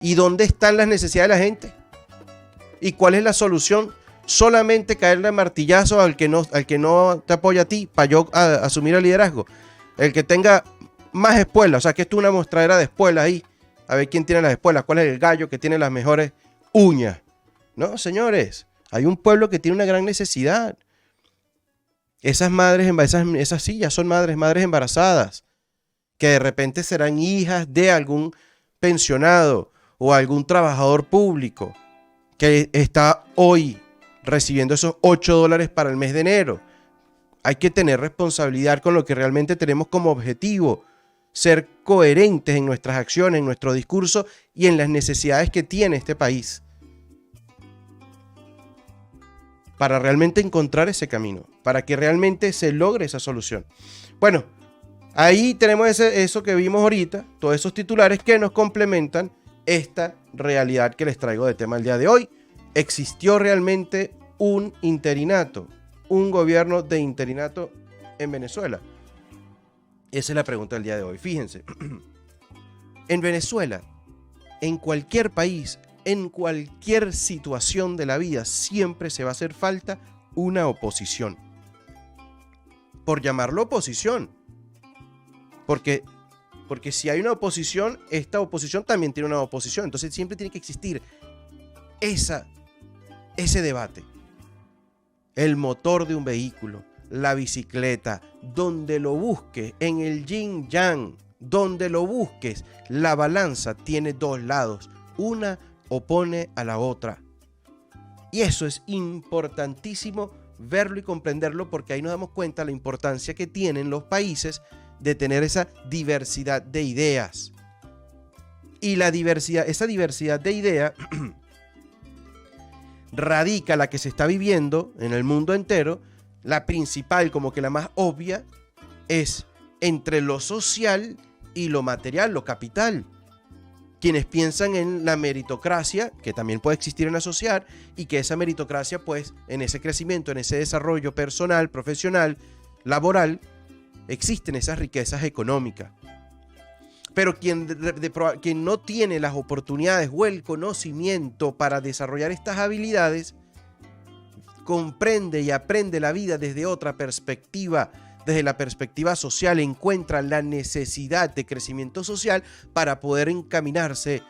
¿Y dónde están las necesidades de la gente? ¿Y cuál es la solución? Solamente caerle martillazo al que no te apoya a ti para yo asumir el liderazgo. El que tenga más espuelas, o sea, que esto es una mostradera de espuelas ahí. A ver quién tiene las espuelas, cuál es el gallo que tiene las mejores uñas. No, señores, hay un pueblo que tiene una gran necesidad. Esas madres, esas sí, ya son madres embarazadas, que de repente serán hijas de algún pensionado o algún trabajador público que está hoy recibiendo esos $8 para el mes de enero. Hay que tener responsabilidad con lo que realmente tenemos como objetivo, ser coherentes en nuestras acciones, en nuestro discurso y en las necesidades que tiene este país, para realmente encontrar ese camino, para que realmente se logre esa solución. Bueno, ahí tenemos eso que vimos ahorita, todos esos titulares que nos complementan esta realidad que les traigo de tema el día de hoy. ¿Existió realmente un interinato, un gobierno de interinato en Venezuela? Esa es la pregunta del día de hoy. Fíjense, en Venezuela, en cualquier país, en cualquier situación de la vida, siempre se va a hacer falta una oposición. Por llamarlo oposición. Porque si hay una oposición, esta oposición también tiene una oposición. Entonces siempre tiene que existir ese debate. El motor de un vehículo, la bicicleta, donde lo busques, en el yin yang, donde lo busques, la balanza tiene dos lados. Una opone a la otra. Y eso es importantísimo verlo y comprenderlo, porque ahí nos damos cuenta de la importancia que tienen los países de tener esa diversidad de ideas. Y esa diversidad de ideas radica la que se está viviendo en el mundo entero. La principal, como que la más obvia, es entre lo social y lo material, lo capital. Quienes piensan en la meritocracia, que también puede existir en la social, y que esa meritocracia, pues, en ese crecimiento, en ese desarrollo personal, profesional, laboral, existen esas riquezas económicas. Pero quien no tiene las oportunidades o el conocimiento para desarrollar estas habilidades, comprende y aprende la vida desde otra perspectiva, desde la perspectiva social, encuentra la necesidad de crecimiento social para poder encaminarse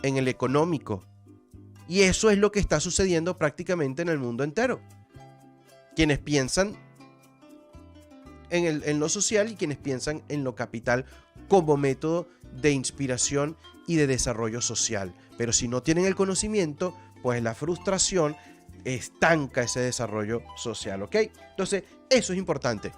en el económico. Y eso es lo que está sucediendo prácticamente en el mundo entero. Quienes piensan en lo social y quienes piensan en lo capital como método de inspiración y de desarrollo social. Pero si no tienen el conocimiento, pues la frustración estanca ese desarrollo social, ¿ok? Entonces, eso es importante.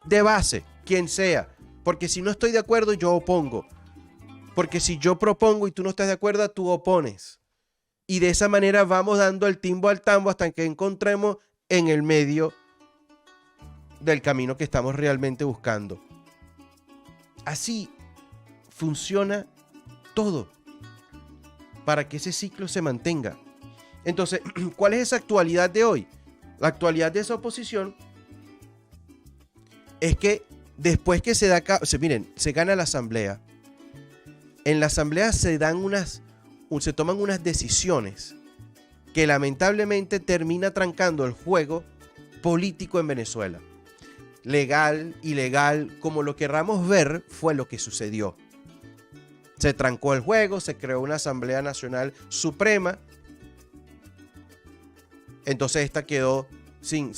De base, quien sea. Porque si no estoy de acuerdo, yo opongo. Porque si yo propongo y tú no estás de acuerdo, tú opones. Y de esa manera vamos dando el timbo al tambo hasta que encontremos en el medio del camino que estamos realmente buscando. Así funciona todo para que ese ciclo se mantenga. Entonces, ¿cuál es esa actualidad de hoy? La actualidad de esa oposición es que después que se gana la asamblea. En la asamblea se toman unas decisiones que lamentablemente termina trancando el juego político en Venezuela. Legal, ilegal, como lo querramos ver, fue lo que sucedió. Se trancó el juego, se creó una Asamblea Nacional Suprema. Entonces esta quedó sin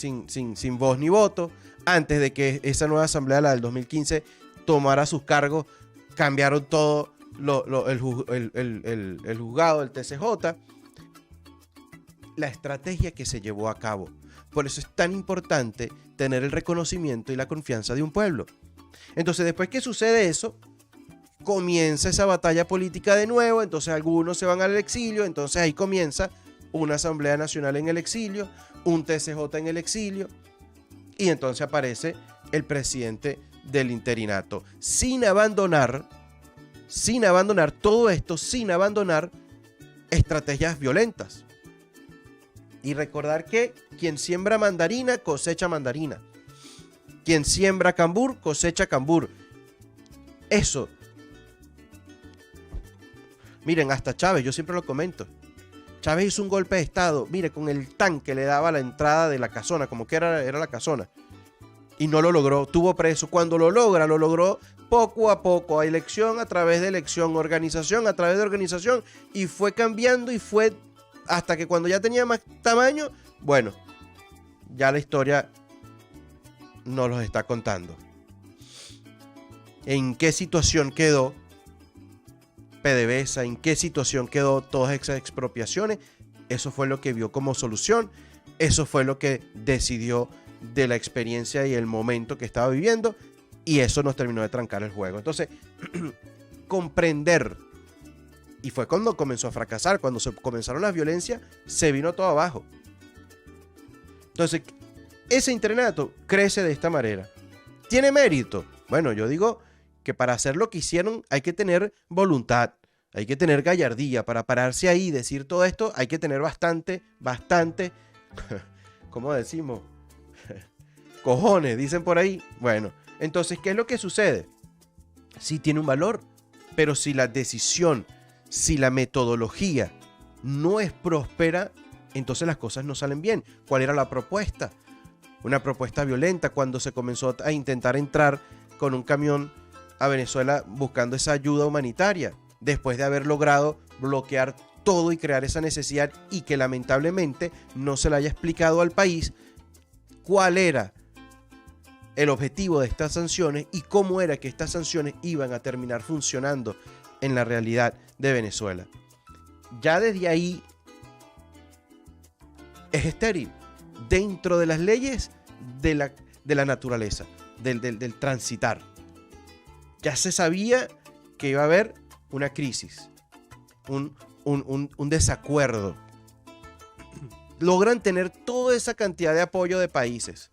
voz ni voto. Antes de que esa nueva asamblea, la del 2015, tomara sus cargos, cambiaron todo el juzgado, el TCJ. La estrategia que se llevó a cabo. Por eso es tan importante tener el reconocimiento y la confianza de un pueblo. Entonces, después que sucede eso, comienza esa batalla política de nuevo. Entonces algunos se van al exilio. Entonces ahí comienza una Asamblea Nacional en el exilio, un TCJ en el exilio, y entonces aparece el presidente del interinato, sin abandonar todo esto, sin abandonar estrategias violentas. Y recordar que quien siembra mandarina cosecha mandarina, quien siembra cambur cosecha cambur. Eso Miren, hasta Chávez, yo siempre lo comento. Chávez hizo un golpe de estado, mire, con el tanque le daba la entrada de la casona, como que era la casona. Y no lo logró, tuvo preso. Cuando lo logró poco a poco, elección a través de elección, organización a través de organización, y fue cambiando y fue hasta que cuando ya tenía más tamaño, bueno, ya la historia nos los está contando. ¿En qué situación quedó PDVSA? ¿En qué situación quedó todas esas expropiaciones? Eso fue lo que vio como solución. Eso fue lo que decidió de la experiencia y el momento que estaba viviendo. Y eso nos terminó de trancar el juego. Entonces, comprender. Y fue cuando comenzó a fracasar. Cuando comenzaron las violencias, se vino todo abajo. Entonces, ese internato crece de esta manera. ¿Tiene mérito? Bueno, yo digo que para hacer lo que hicieron hay que tener voluntad, hay que tener gallardía. Para pararse ahí y decir todo esto hay que tener bastante, ¿cómo decimos? Cojones, dicen por ahí. Bueno, entonces, ¿qué es lo que sucede? Sí tiene un valor, pero si la decisión, si la metodología no es próspera, entonces las cosas no salen bien. ¿Cuál era la propuesta? Una propuesta violenta cuando se comenzó a intentar entrar con un camión a Venezuela buscando esa ayuda humanitaria, después de haber logrado bloquear todo y crear esa necesidad, y que lamentablemente no se le haya explicado al país cuál era el objetivo de estas sanciones y cómo era que estas sanciones iban a terminar funcionando en la realidad de Venezuela. Ya desde ahí es estéril dentro de las leyes de la naturaleza, del transitar. Ya se sabía que iba a haber una crisis, un desacuerdo. Logran tener toda esa cantidad de apoyo de países.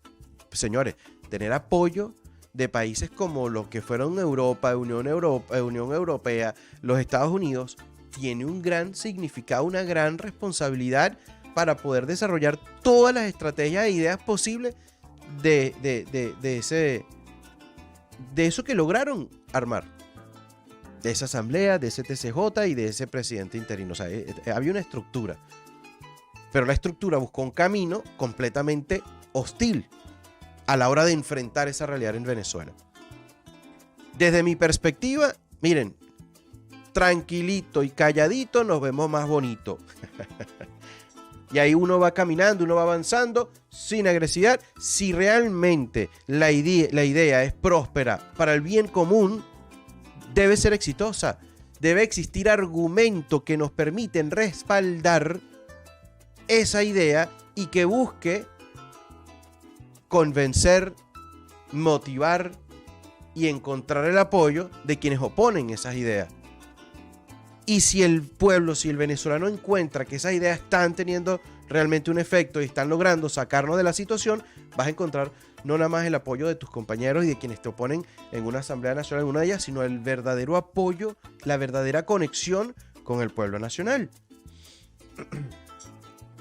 Señores, tener apoyo de países como los que fueron Europa, Unión Europea, los Estados Unidos, tiene un gran significado, una gran responsabilidad para poder desarrollar todas las estrategias e ideas posibles de eso que lograron armar, de esa asamblea, de ese TCJ y de ese presidente interino. O sea, había una estructura, pero la estructura buscó un camino completamente hostil a la hora de enfrentar esa realidad en Venezuela. Desde mi perspectiva, miren, tranquilito y calladito nos vemos más bonito. Y ahí uno va caminando, uno va avanzando sin agresividad. Si realmente la idea es próspera para el bien común, debe ser exitosa. Debe existir argumentos que nos permiten respaldar esa idea y que busque convencer, motivar y encontrar el apoyo de quienes oponen esas ideas. Y si el pueblo, si el venezolano encuentra que esas ideas están teniendo realmente un efecto y están logrando sacarnos de la situación, vas a encontrar no nada más el apoyo de tus compañeros y de quienes te oponen en una asamblea nacional, en una de ellas, sino el verdadero apoyo, la verdadera conexión con el pueblo nacional.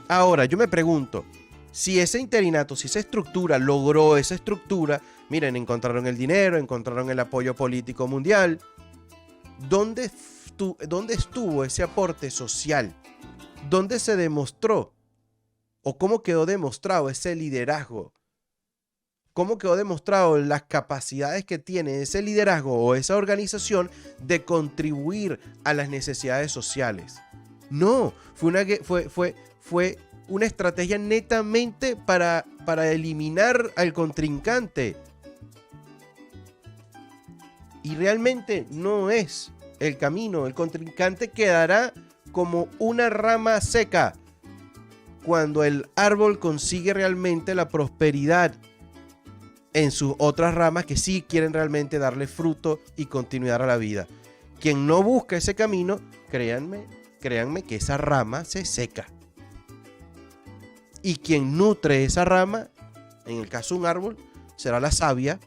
Ahora, yo me pregunto, si ese interinato, si esa estructura logró esa estructura, miren, encontraron el dinero, encontraron el apoyo político mundial, ¿dónde estuvo ese aporte social? ¿Dónde se demostró? ¿O cómo quedó demostrado ese liderazgo? ¿Cómo quedó demostrado las capacidades que tiene ese liderazgo o esa organización de contribuir a las necesidades sociales? No, fue una estrategia netamente para eliminar al contrincante. Y realmente no es el camino. El contrincante quedará como una rama seca cuando el árbol consigue realmente la prosperidad en sus otras ramas que sí quieren realmente darle fruto y continuidad a la vida. Quien no busca ese camino, créanme que esa rama se seca. Y quien nutre esa rama, en el caso de un árbol, será la savia.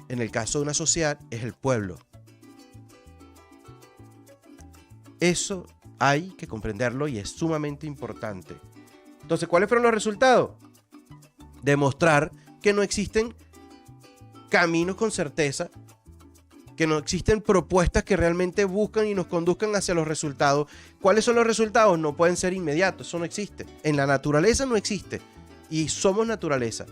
En el caso de una sociedad, es el pueblo. Eso hay que comprenderlo y es sumamente importante. Entonces, ¿cuáles fueron los resultados? Demostrar que no existen caminos con certeza que no existen propuestas que realmente buscan y nos conduzcan hacia los resultados. ¿Cuáles son los resultados? No pueden ser inmediatos, eso no existe. En la naturaleza no existe y somos naturaleza.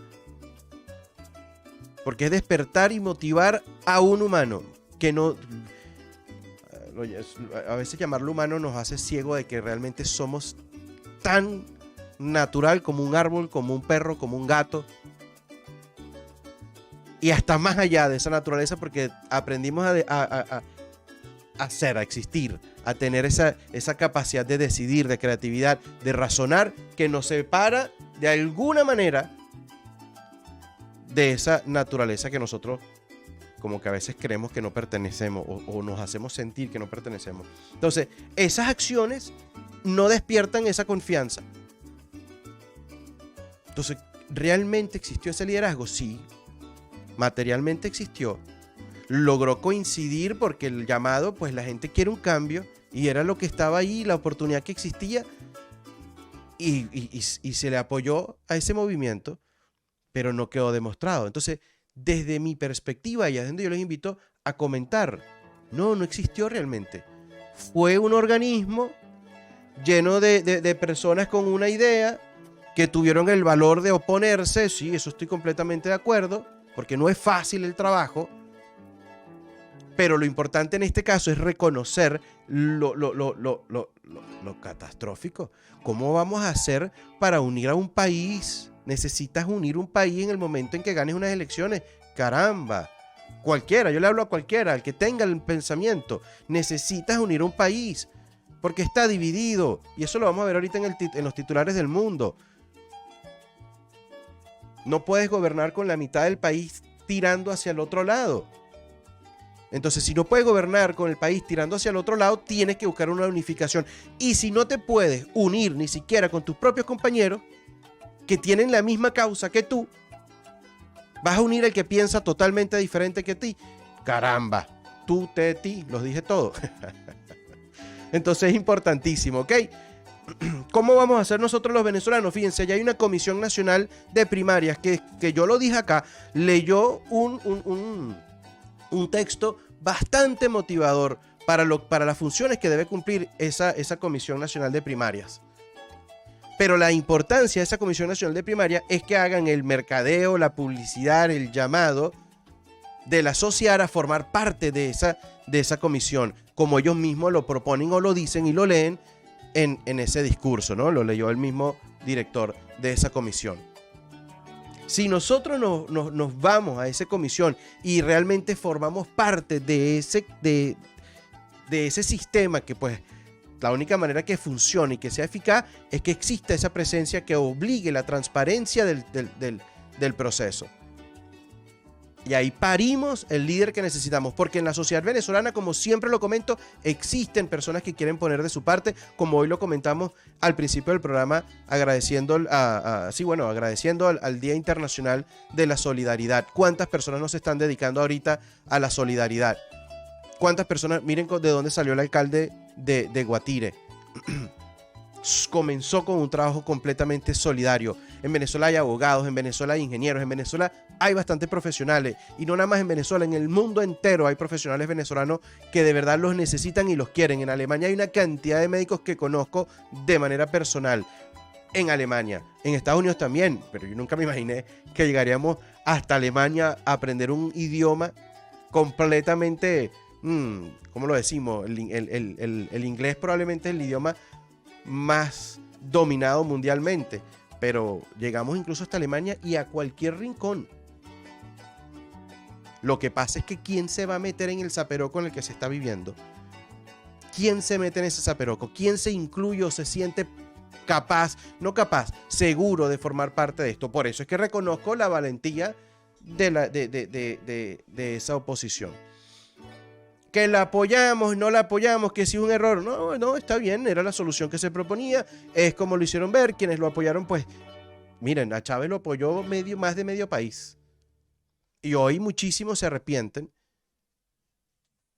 Porque es despertar y motivar a un humano que no... A veces llamarlo humano nos hace ciego de que realmente somos tan natural como un árbol, como un perro, como un gato. Y hasta más allá de esa naturaleza porque aprendimos a ser, a existir, a tener esa capacidad de decidir, de creatividad, de razonar, que nos separa de alguna manera de esa naturaleza que nosotros como que a veces creemos que no pertenecemos o nos hacemos sentir que no pertenecemos. Entonces, esas acciones no despiertan esa confianza. Entonces, ¿realmente existió ese liderazgo? Sí, materialmente existió. Logró coincidir porque el llamado, pues la gente quiere un cambio y era lo que estaba ahí, la oportunidad que existía y se le apoyó a ese movimiento, pero no quedó demostrado. Entonces, desde mi perspectiva, y es donde yo les invito a comentar, no existió realmente. Fue un organismo lleno de personas con una idea que tuvieron el valor de oponerse, sí, eso estoy completamente de acuerdo, porque no es fácil el trabajo, pero lo importante en este caso es reconocer lo catastrófico. ¿Cómo vamos a hacer para unir a un país? Necesitas unir un país en el momento en que ganes unas elecciones. Caramba, cualquiera, yo le hablo a cualquiera, al que tenga el pensamiento. Necesitas unir un país porque está dividido. Y eso lo vamos a ver ahorita en los titulares del Mundo. No puedes gobernar con la mitad del país tirando hacia el otro lado. Entonces, si no puedes gobernar con el país tirando hacia el otro lado, tienes que buscar una unificación. Y si no te puedes unir ni siquiera con tus propios compañeros que tienen la misma causa que tú, vas a unir al que piensa totalmente diferente que ti. Caramba, tú, ti, los dije todo. Entonces es importantísimo, ¿ok? ¿Cómo vamos a hacer nosotros los venezolanos? Fíjense, ya hay una Comisión Nacional de Primarias que yo lo dije acá, leyó un texto bastante motivador para las funciones que debe cumplir esa Comisión Nacional de Primarias. Pero la importancia de esa Comisión Nacional de Primaria es que hagan el mercadeo, la publicidad, el llamado de la sociedad a formar parte de esa comisión, como ellos mismos lo proponen o lo dicen y lo leen en ese discurso, ¿no? Lo leyó el mismo director de esa comisión. Si nosotros nos vamos a esa comisión y realmente formamos parte de ese sistema que pues la única manera que funcione y que sea eficaz es que exista esa presencia que obligue la transparencia del proceso. Y ahí parimos el líder que necesitamos, porque en la sociedad venezolana, como siempre lo comento, existen personas que quieren poner de su parte, como hoy lo comentamos al principio del programa, agradeciendo al Día Internacional de la Solidaridad. ¿Cuántas personas nos están dedicando ahorita a la solidaridad? ¿Cuántas personas? Miren de dónde salió el alcalde de Guatire. Comenzó con un trabajo completamente solidario. En Venezuela hay abogados, en Venezuela hay ingenieros, en Venezuela hay bastantes profesionales. Y no nada más en Venezuela, en el mundo entero hay profesionales venezolanos que de verdad los necesitan y los quieren. En Alemania hay una cantidad de médicos que conozco de manera personal. En Alemania, en Estados Unidos también, pero yo nunca me imaginé que llegaríamos hasta Alemania a aprender un idioma completamente... ¿cómo lo decimos? El inglés probablemente es el idioma más dominado mundialmente, pero llegamos incluso hasta Alemania y a cualquier rincón. Lo que pasa es que ¿quién se va a meter en el zaperoco en el que se está viviendo? ¿Quién se mete en ese zaperoco? ¿Quién se incluye o se siente seguro de formar parte de esto? Por eso es que reconozco la valentía de esa oposición. Que la apoyamos, no la apoyamos, que si es un error. No, está bien, era la solución que se proponía, es como lo hicieron ver, quienes lo apoyaron, pues, miren, a Chávez lo apoyó más de medio país. Y hoy muchísimos se arrepienten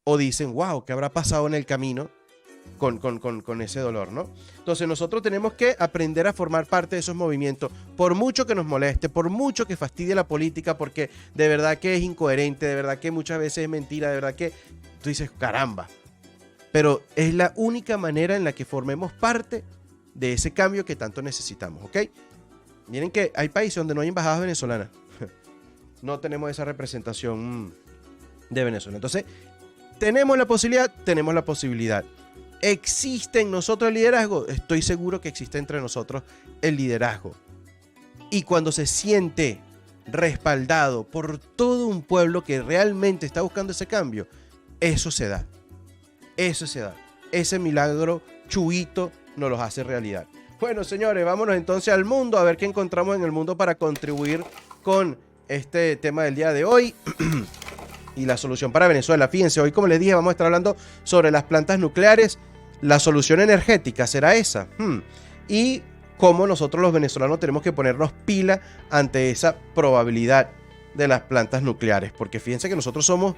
o dicen, wow, ¿qué habrá pasado en el camino? con ese dolor, ¿no? Entonces nosotros tenemos que aprender a formar parte de esos movimientos, por mucho que nos moleste, por mucho que fastidie la política, porque de verdad que es incoherente, de verdad que muchas veces es mentira, de verdad que tú dices, caramba. Pero es la única manera en la que formemos parte de ese cambio que tanto necesitamos, ¿ok? Miren que hay países donde no hay embajadas venezolanas. No tenemos esa representación de Venezuela. Entonces, tenemos la posibilidad. ¿Existe en nosotros el liderazgo? Estoy seguro que existe entre nosotros el liderazgo. Y cuando se siente respaldado por todo un pueblo que realmente está buscando ese cambio, eso se da. Eso se da. Ese milagro chuito nos los hace realidad. Bueno, señores, vámonos entonces al mundo a ver qué encontramos en el mundo para contribuir con este tema del día de hoy. Y la solución para Venezuela. Fíjense, hoy como les dije vamos a estar hablando sobre las plantas nucleares. La solución energética será esa. Y cómo nosotros los venezolanos tenemos que ponernos pila ante esa probabilidad de las plantas nucleares. Porque fíjense que nosotros somos